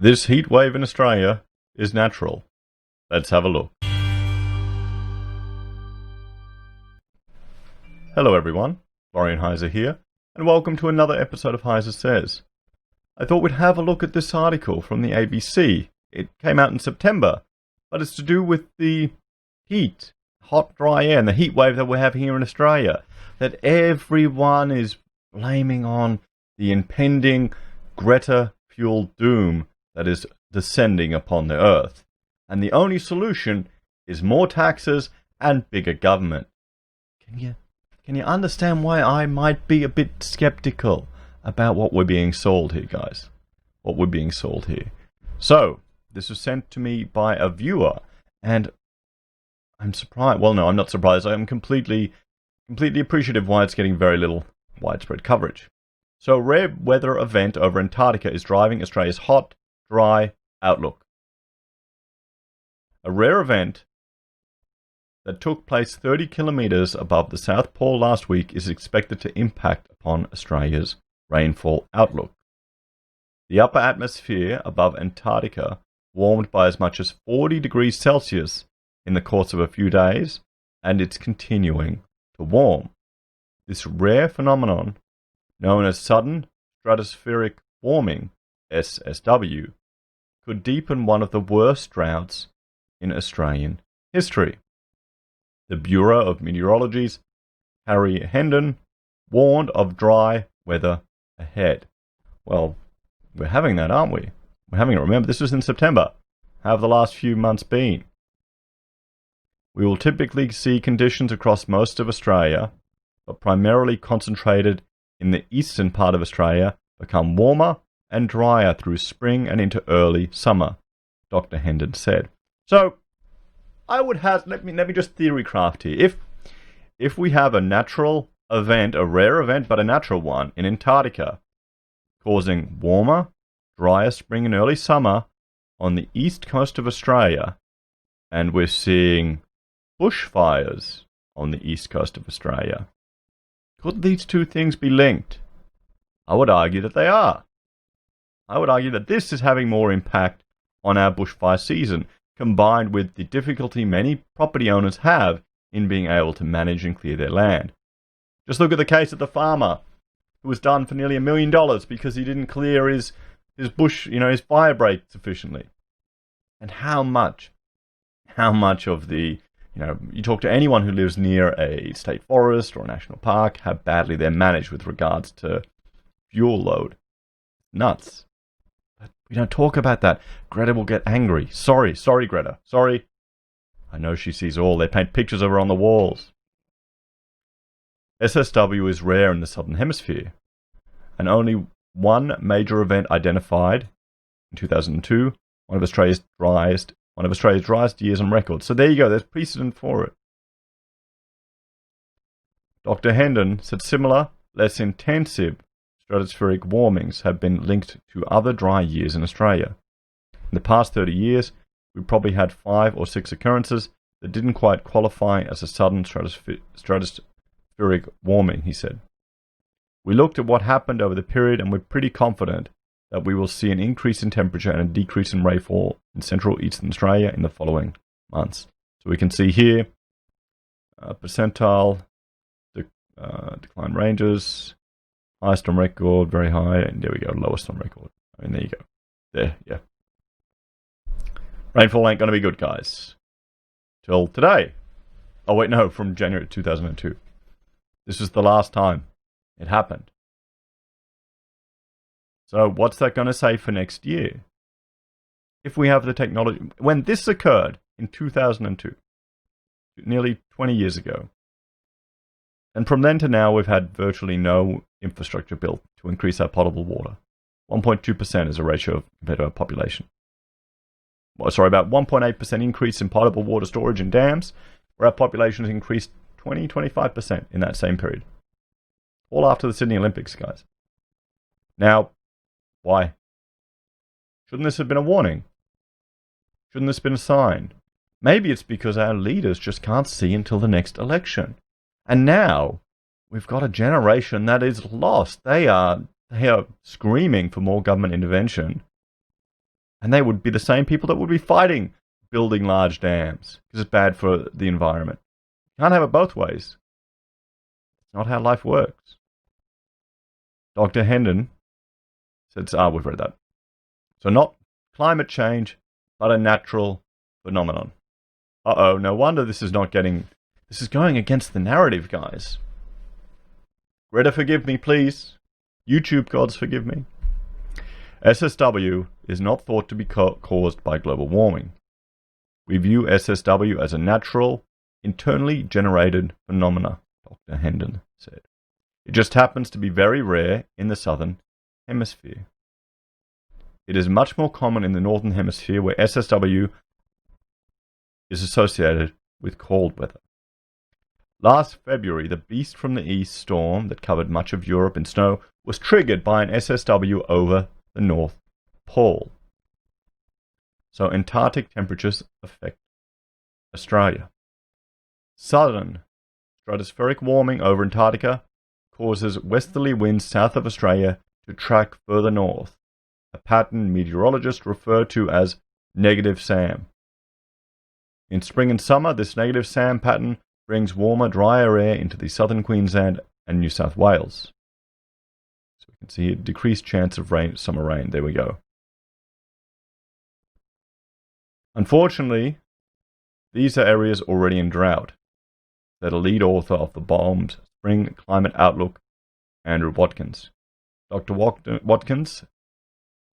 This heat wave in Australia is natural. Let's have a look. Hello everyone, Florian Heise here, and welcome to another episode of Heise Says. I thought we'd have a look at this article from the ABC. It came out in September, but it's to do with the heat, hot, dry air, and the heat wave that we have here in Australia, that everyone is blaming on the impending Greta-fueled doom that is descending upon the earth. And the only solution is more taxes and bigger government. Can you understand why I might be a bit skeptical about what we're being sold here, guys? What we're being sold here. So, this was sent to me by a viewer, and I'm surprised. Well, no, I'm not surprised. I'm completely appreciative why it's getting very little widespread coverage. So, a rare weather event over Antarctica is driving Australia's hot, dry outlook. A rare event that took place 30 kilometres above the South Pole last week is expected to impact upon Australia's rainfall outlook. The upper atmosphere above Antarctica warmed by as much as 40 degrees Celsius in the course of a few days, and it's continuing to warm. This rare phenomenon, known as sudden stratospheric warming, SSW, could deepen one of the worst droughts in Australian history. The Bureau of Meteorology's Harry Hendon warned of dry weather ahead. Well, we're having that, aren't we? We're having it. Remember, this was in September. How have the last few months been? We will typically see conditions across most of Australia, but primarily concentrated in the eastern part of Australia, become warmer and drier through spring and into early summer, Dr. Hendon said. So, I would have, let me just theory craft here. If we have a natural event, a rare event, but a natural one, in Antarctica, causing warmer, drier spring and early summer on the east coast of Australia, and we're seeing bushfires on the east coast of Australia, could these two things be linked? I would argue that they are. I would argue that this is having more impact on our bushfire season, combined with the difficulty many property owners have in being able to manage and clear their land. Just look at the case of the farmer who was done for nearly $1 million because he didn't clear his bush, his fire break sufficiently. And how much of the, you talk to anyone who lives near a state forest or a national park, how badly they're managed with regards to fuel load. Nuts. But we don't talk about that. Greta will get angry. Sorry, Greta. Sorry. I know she sees all. They paint pictures of her on the walls. SSW is rare in the Southern Hemisphere, and only one major event identified in 2002, one of Australia's driest years on record. So there you go, there's precedent for it. Dr. Hendon said similar, less intensive stratospheric warmings have been linked to other dry years in Australia. In the past 30 years, we probably had 5 or 6 occurrences that didn't quite qualify as a sudden stratospheric warming, he said. We looked at what happened over the period, and we're pretty confident that we will see an increase in temperature and a decrease in rainfall in central eastern Australia in the following months. So we can see here percentile decline ranges, highest on record, very high, and there we go, lowest on record. There you go. There, yeah. Rainfall ain't going to be good, guys. Till today. Oh wait, no, from January 2002. This was the last time it happened. So what's that going to say for next year? If we have the technology... When this occurred in 2002, nearly 20 years ago, and from then to now we've had virtually no infrastructure built to increase our potable water. 1.2% is a ratio compared to our population. About 1.8% increase in potable water storage in dams, where our population has increased 25% in that same period. All after the Sydney Olympics, guys. Now, why? Shouldn't this have been a warning? Shouldn't this have been a sign? Maybe it's because our leaders just can't see until the next election. And now, we've got a generation that is lost. They are screaming for more government intervention. And they would be the same people that would be fighting building large dams because it's bad for the environment. You can't have it both ways. It's not how life works. Dr. Hendon said, we've read that. So not climate change, but a natural phenomenon. No wonder this is going against the narrative, guys. Greta, forgive me, please. YouTube gods, forgive me. SSW is not thought to be caused by global warming. We view SSW as a natural, internally generated phenomena, Dr. Hendon said. It just happens to be very rare in the southern hemisphere. It is much more common in the northern hemisphere where SSW is associated with cold weather. Last February, the Beast from the East storm that covered much of Europe in snow was triggered by an SSW over the North Pole. So Antarctic temperatures affect Australia. Southern stratospheric warming over Antarctica causes westerly winds south of Australia to track further north, a pattern meteorologists refer to as negative SAM. In spring and summer, this negative SAM pattern brings warmer, drier air into the southern Queensland and New South Wales. So we can see a decreased chance of summer rain. There we go. Unfortunately, these are areas already in drought. That a lead author of the Bomb's Spring Climate Outlook, Andrew Watkins. Dr. Watkins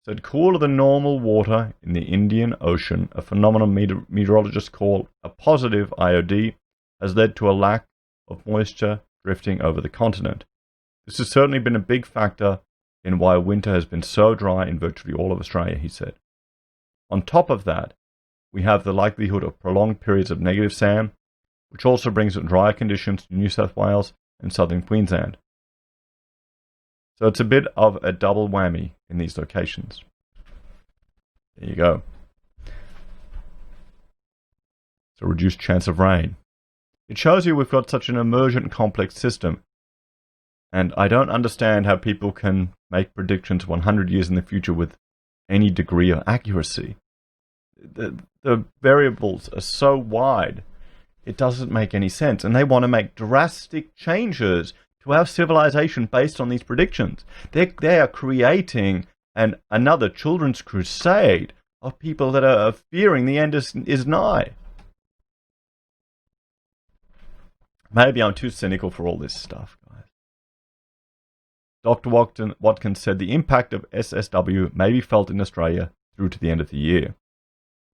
said cooler than normal water in the Indian Ocean, a phenomenon meteorologists call a positive IOD, has led to a lack of moisture drifting over the continent. This has certainly been a big factor in why winter has been so dry in virtually all of Australia, he said. On top of that, we have the likelihood of prolonged periods of negative SAM, which also brings drier conditions to New South Wales and southern Queensland. So it's a bit of a double whammy in these locations. There you go. So reduced chance of rain. It shows you we've got such an emergent, complex system. And I don't understand how people can make predictions 100 years in the future with any degree of accuracy. The variables are so wide, it doesn't make any sense. And they want to make drastic changes to our civilization based on these predictions. They are creating another children's crusade of people that are fearing the end is nigh. Maybe I'm too cynical for all this stuff, guys. Dr. Watkins said the impact of SSW may be felt in Australia through to the end of the year.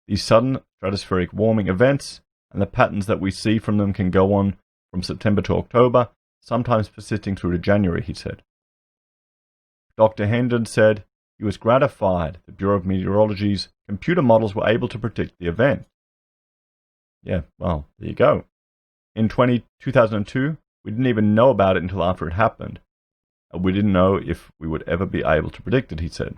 These sudden stratospheric warming events and the patterns that we see from them can go on from September to October, sometimes persisting through to January, he said. Dr. Hendon said he was gratified the Bureau of Meteorology's computer models were able to predict the event. Yeah, well, there you go. In 2002, we didn't even know about it until after it happened. We didn't know if we would ever be able to predict it, he said.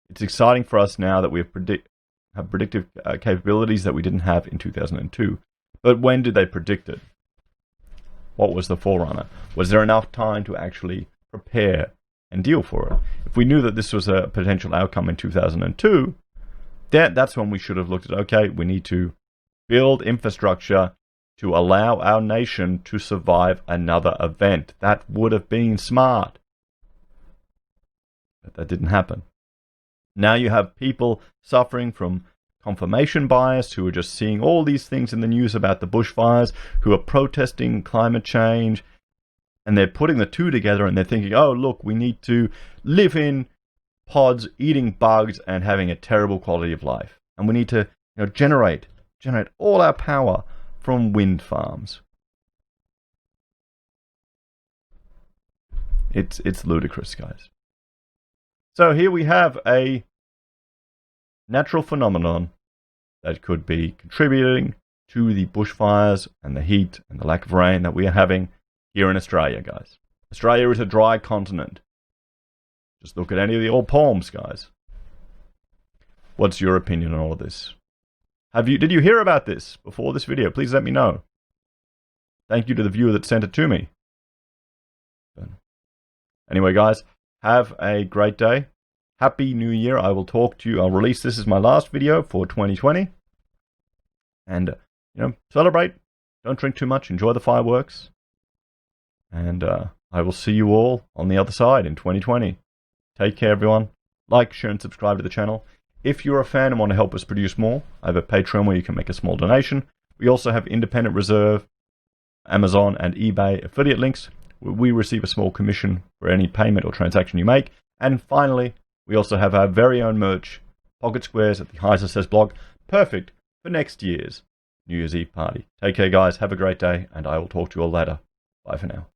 It's exciting for us now that we have predictive capabilities that we didn't have in 2002. But when did they predict it? What was the forerunner? Was there enough time to actually prepare and deal for it? If we knew that this was a potential outcome in 2002, that's when we should have looked at, okay, we need to build infrastructure to allow our nation to survive another event. That would have been smart. But that didn't happen. Now you have people suffering from confirmation bias who are just seeing all these things in the news about the bushfires, who are protesting climate change, and they're putting the two together and they're thinking, oh, look, we need to live in pods, eating bugs and having a terrible quality of life. And we need to generate all our power from wind farms. It's ludicrous, guys. So here we have a natural phenomenon that could be contributing to the bushfires and the heat and the lack of rain that we are having here in Australia, guys. Australia is a dry continent. Just look at any of the old poems, guys. What's your opinion on all of this? Did you hear about this before this video? Please let me know. Thank you to the viewer that sent it to me. Anyway, guys, have a great day. Happy New Year. I will talk to you. I'll release this as my last video for 2020. And, celebrate. Don't drink too much. Enjoy the fireworks. And I will see you all on the other side in 2020. Take care, everyone. Like, share, and subscribe to the channel. If you're a fan and want to help us produce more, I have a Patreon where you can make a small donation. We also have Independent Reserve, Amazon, and eBay affiliate links, where we receive a small commission for any payment or transaction you make. And finally, we also have our very own merch, Pocket Squares at the Heise Says blog, perfect for next year's New Year's Eve party. Take care, guys. Have a great day, and I will talk to you all later. Bye for now.